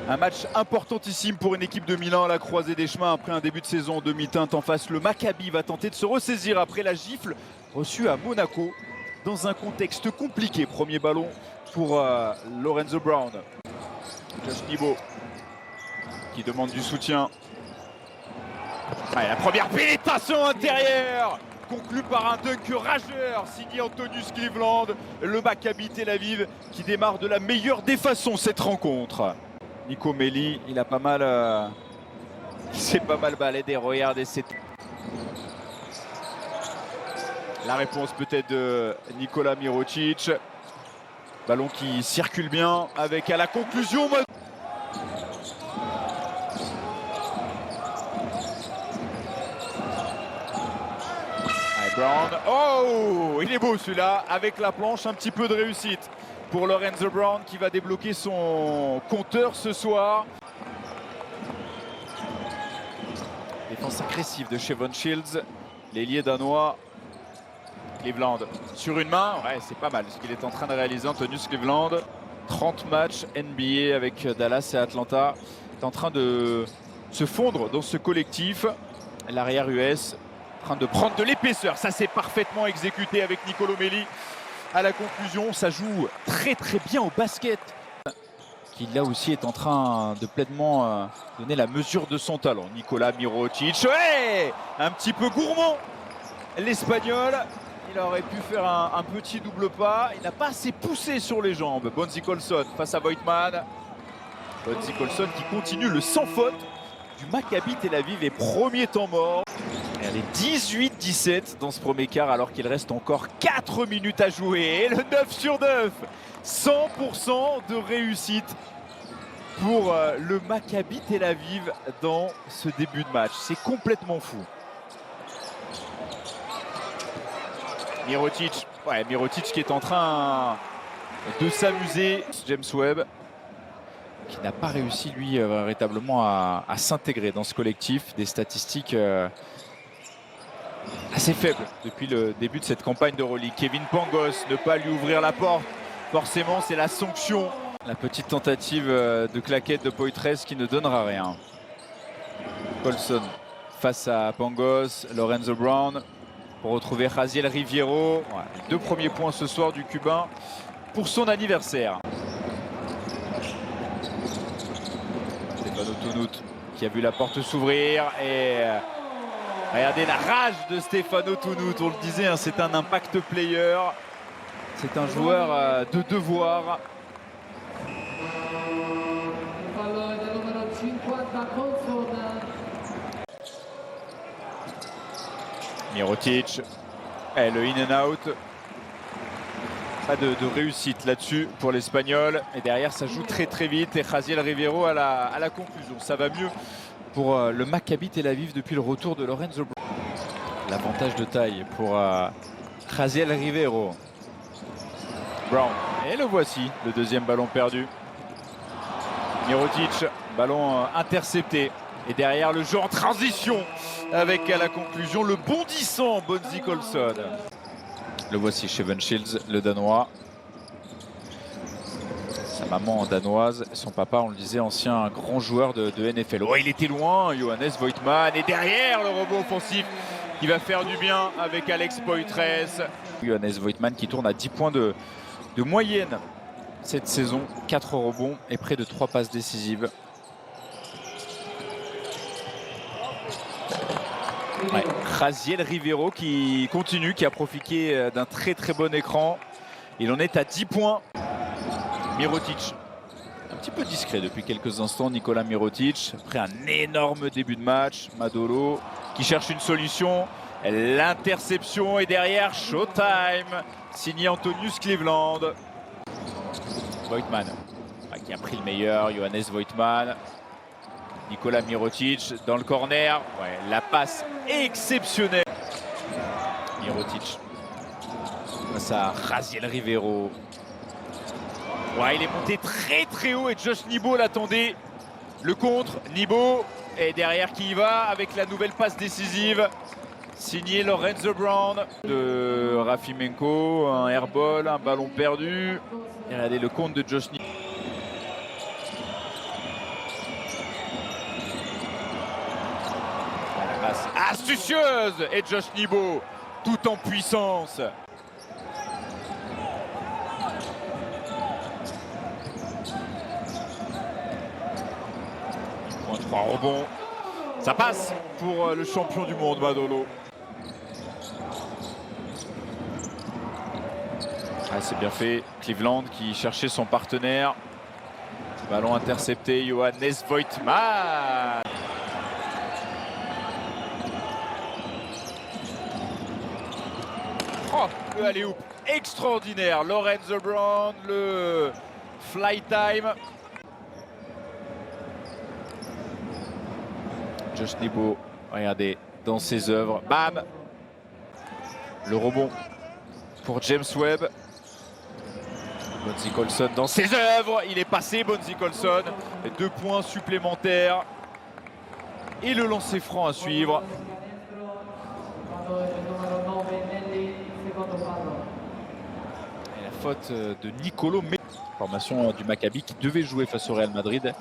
Un match importantissime pour une équipe de Milan à la croisée des chemins après un début de saison en demi-teinte. En face, le Maccabi va tenter de se ressaisir après la gifle reçue à Monaco dans un contexte compliqué. Premier ballon pour Lorenzo Brown. Josh Nibo qui demande du soutien. La première pénétration intérieure conclue par un dunk rageur signé Antonius Cleveland. Le Maccabi Tel Aviv qui démarre de la meilleure des façons cette rencontre. Nico Melli, il a pas mal, il s'est pas mal baladé. Regardez cette. La réponse peut-être de Nikola Mirotic. Ballon qui circule bien avec à la conclusion. Brown. Oh, il est beau celui-là avec la planche, un petit peu de réussite pour Lorenzo Brown qui va débloquer son compteur ce soir. Défense agressive de Shevon Shields, l'ailier danois. Cleveland sur une main, ouais, c'est pas mal ce qu'il est en train de réaliser, Antonius Cleveland. 30 matchs NBA avec Dallas et Atlanta. Il est en train de se fondre dans ce collectif. L'arrière US en train de prendre de l'épaisseur, ça c'est parfaitement exécuté avec Nicolo Melli. À la conclusion, ça joue très bien au basket. Qui là aussi est en train de pleinement donner la mesure de son talent. Nikola Mirotic, ouais, un petit peu gourmand. L'Espagnol, il aurait pu faire un petit double pas. Il n'a pas assez poussé sur les jambes. Bonzi Colson face à Voigtman. Bonzi Colson qui continue le sans faute du Maccabi Tel Aviv et premier temps mort. Elle est 18-17 dans ce premier quart alors qu'il reste encore 4 minutes à jouer. Et le 9 sur 9, 100% de réussite pour le Maccabi Tel Aviv dans ce début de match. C'est complètement fou. Mirotic, ouais, Mirotic qui est en train de s'amuser. James Webb qui n'a pas réussi lui véritablement à s'intégrer dans ce collectif. Des statistiques assez faibles depuis le début de cette campagne d'Euroleague. Kevin Pangos, ne pas lui ouvrir la porte, forcément c'est la sanction. La petite tentative de claquette de Poitres qui ne donnera rien. Colson face à Pangos, Lorenzo Brown pour retrouver Jaziel Riviero. Ouais, 2 premiers points ce soir du Cubain pour son anniversaire. Stefano Tounout qui a vu la porte s'ouvrir et regardez la rage de Stefano Tounout. On le disait, hein, c'est un impact player. C'est un joueur de devoir. Mirotic, le in and out. Pas de réussite là-dessus pour l'Espagnol. Et derrière, ça joue très vite. Et Jaziel Riviero à la conclusion. Ça va mieux pour le Maccabi Tel Aviv depuis le retour de Lorenzo Brown. L'avantage de taille pour Jaziel Riviero. Brown. Et le voici, le deuxième ballon perdu. Mirotic, ballon intercepté. Et derrière, le jeu en transition avec à la conclusion le bondissant Bonzi Colson. Le voici, Shevon Shields, le Danois. Sa maman danoise, son papa, on le disait, ancien grand joueur de NFL. Oh, il était loin, Johannes Voigtman. Et derrière, le rebond offensif qui va faire du bien avec Alex Poitres. Johannes Voigtman qui tourne à 10 points de moyenne cette saison. 4 rebonds et près de 3 passes décisives. Ouais. Jaziel Riviero qui continue, qui a profité d'un très bon écran. Il en est à 10 points. Mirotic, un petit peu discret depuis quelques instants, Nikola Mirotic. Après un énorme début de match, Madolo qui cherche une solution. L'interception est derrière, Showtime, signé Antonius Cleveland. Voigtman, qui a pris le meilleur, Johannes Voigtman. Nikola Mirotic dans le corner, ouais, la passe exceptionnelle. Mirotic face à Jaziel Riviero. Ouais, il est monté très haut et Josh Nibo l'attendait. Le contre, Nibo, et derrière qui y va avec la nouvelle passe décisive. Signé Lorenzo Brown de Rafimenko, un airball, un ballon perdu. Et regardez le compte de Josh Nibo. astucieuse. Et Josh Nebo, tout en puissance. Point 3 rebonds. Ça passe pour le champion du monde, Badolo. Ah, c'est bien fait. Cleveland qui cherchait son partenaire. Ballon intercepté, Johannes Voigtmann. Oh, le alley-oop extraordinaire. Lorenzo Brown, le fly time. Josh Nebo, regardez, dans ses œuvres. Bam! Le rebond pour James Webb. Bonzi Colson dans ses œuvres, il est passé, Bonzi Colson. 2 points supplémentaires. Et le lancer franc à suivre. Et la faute de Nicolo Melli. Formation du Maccabi qui devait jouer face au Real Madrid. Le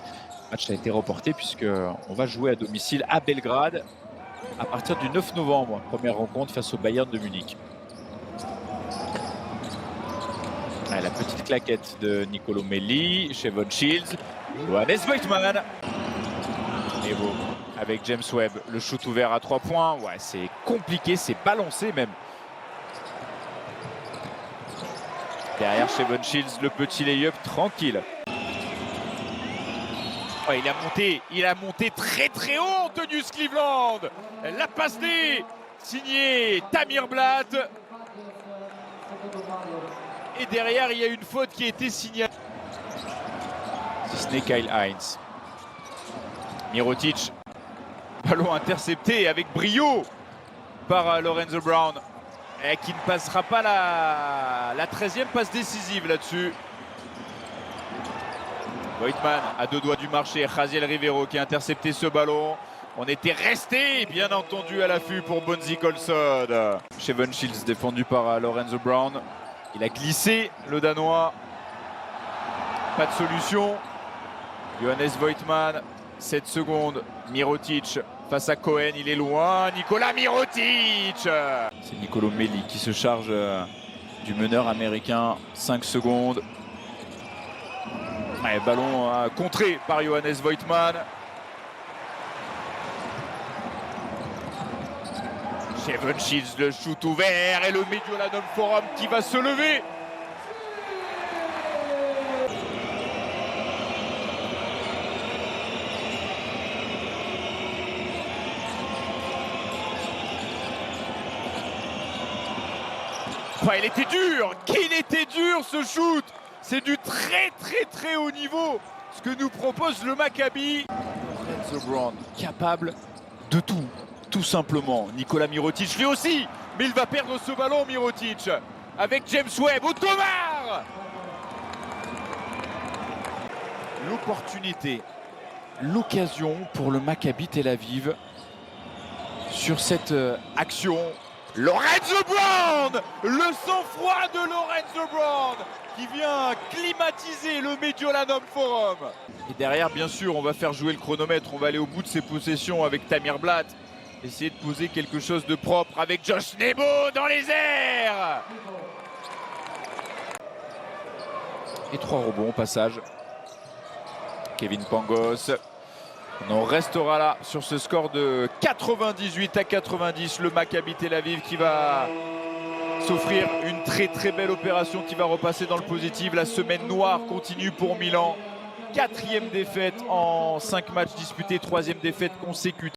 match a été reporté puisqu'on va jouer à domicile à Belgrade à partir du 9 novembre. Première rencontre face au Bayern de Munich. La petite claquette de Nicolo Melli, Shevon Shields, Johannes Voigtmann. Nebo avec James Webb, le shoot ouvert à 3 points. Ouais, c'est compliqué, c'est balancé même. Derrière Shevon Shields, le petit lay-up tranquille. Oh, il a monté très très haut, Antonius Cleveland. La passe D, signé Tamir Blatt. Et derrière, il y a une faute qui a été signalée. Si ce n'est Kyle Hines. Mirotic. Ballon intercepté avec brio par Lorenzo Brown. Et qui ne passera pas la 13e passe décisive là-dessus. Voigtmann à 2 doigts du marché. Jaziel Rivero qui a intercepté ce ballon. On était resté bien entendu à l'affût pour Bonzi Colson. Shevon Shields défendu par Lorenzo Brown. Il a glissé le Danois. Pas de solution. Johannes Voigtmann, 7 secondes. Mirotic face à Cohen, il est loin. Nikola Mirotic. C'est Nicolo Melli qui se charge du meneur américain. 5 secondes. Ouais, ballon contré par Johannes Voigtmann. Shevon Shields, le shoot ouvert et le Mediolanum Forum qui va se lever. Ouais, il était dur, qu'il était dur ce shoot. C'est du très haut niveau ce que nous propose le Maccabi. Lorenzo Brown capable de tout simplement. Nikola Mirotic lui aussi, mais il va perdre ce ballon Mirotic avec James Webb au Tomar. L'opportunité, l'occasion pour le Maccabi Tel Aviv sur cette action. Lorenzo Brown, le sang-froid de Lorenzo Brown qui vient climatiser le Mediolanum Forum. Et derrière, bien sûr, on va faire jouer le chronomètre. On va aller au bout de ses possessions avec Tamir Blatt. Essayer de poser quelque chose de propre avec Josh Nebo dans les airs. Et 3 rebonds au passage. Kevin Pangos. On en restera là sur ce score de 98-90. Le Maccabi Tel Aviv qui va s'offrir une très belle opération qui va repasser dans le positif. La semaine noire continue pour Milan. 4e défaite en 5 matchs disputés, 3e défaite consécutive.